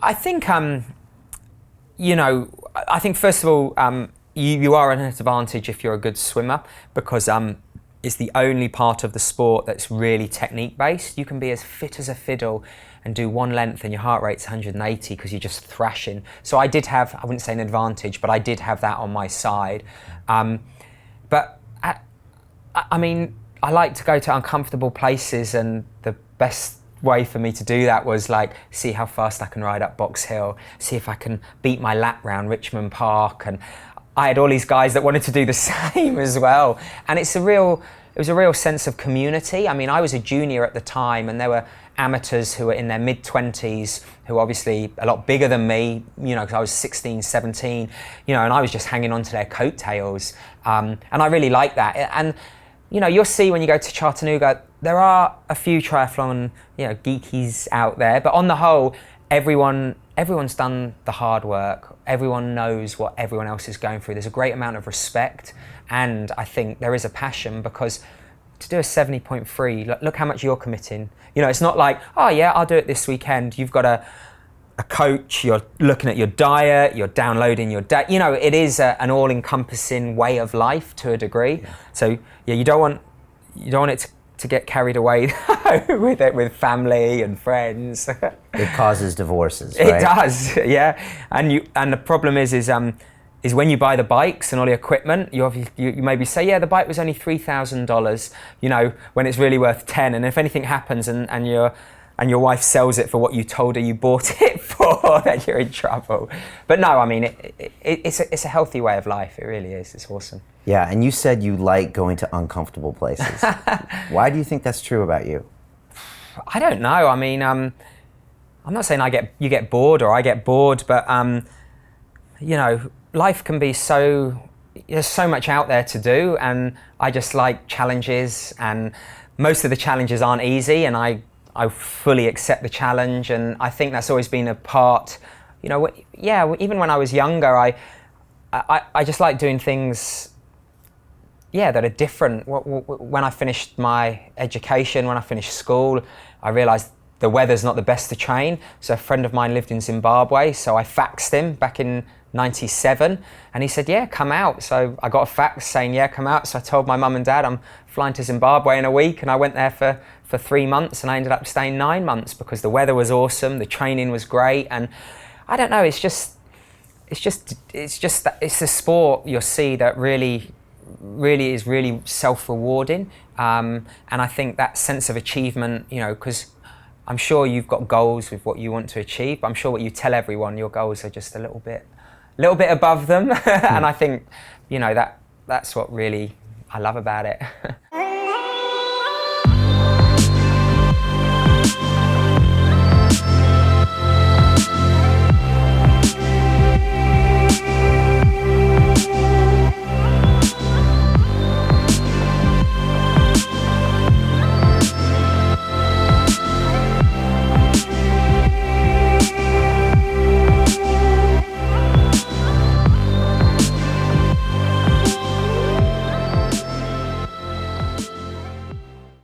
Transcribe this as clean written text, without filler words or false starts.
I think, you know, I think first of all, you are at an advantage if you're a good swimmer, because it's the only part of the sport that's really technique based. You can be as fit as a fiddle and do one length and your heart rate's 180 because you're just thrashing. So I did have, I wouldn't say an advantage, but I did have that on my side. But I mean, I like to go to uncomfortable places, and the best way for me to do that was like see how fast I can ride up Box Hill, see if I can beat my lap round Richmond Park, and I had all these guys that wanted to do the same as well. And it was a real sense of community. I mean, I was a junior at the time, and there were amateurs who were in their mid-20s who were obviously a lot bigger than me, you know, because I was 16, 17, you know, and I was just hanging on to their coattails. And I really like that. And, you know, you'll see when you go to Chattanooga, there are a few triathlon, you know, geekies out there, but on the whole, everyone's done the hard work. Everyone knows what everyone else is going through. There's a great amount of respect, and I think there is a passion, because to do a 70.3, look how much you're committing. You know, it's not like, oh yeah, I'll do it this weekend. You've got a coach, you're looking at your diet, you're downloading your diet. You know, it is an all-encompassing way of life to a degree. Yeah. So yeah, you don't want it to get carried away with it, with family and friends. It causes divorces, right? It does, yeah. And the problem is when you buy the bikes and all the equipment, you maybe say, yeah, the bike was only $3,000, you know, when it's really worth 10. And if anything happens and your wife sells it for what you told her you bought it for, then you're in trouble. But no, I mean, it's a healthy way of life. It really is. It's awesome. Yeah, and you said you like going to uncomfortable places. Why do you think that's true about you? I don't know. I mean, I'm not saying you get bored or I get bored, but you know, life can be there's so much out there to do, and I just like challenges, and most of the challenges aren't easy, and I fully accept the challenge, and I think that's always been a part, you know, yeah, even when I was younger, I just like doing things, yeah, that are different. When I finished my education, when I finished school, I realized the weather's not the best to train. So a friend of mine lived in Zimbabwe, so I faxed him back in '97, and he said, yeah, come out. So I got a fax saying, yeah, come out. So I told my mum and dad I'm flying to Zimbabwe in a week, and I went there for 3 months, and I ended up staying 9 months because the weather was awesome, the training was great, and I don't know, it's a sport you'll see that really is really self-rewarding, and I think that sense of achievement, you know, because I'm sure you've got goals with what you want to achieve, but I'm sure what you tell everyone, your goals are just a little bit above them. And I think, you know, that's what really I love about it.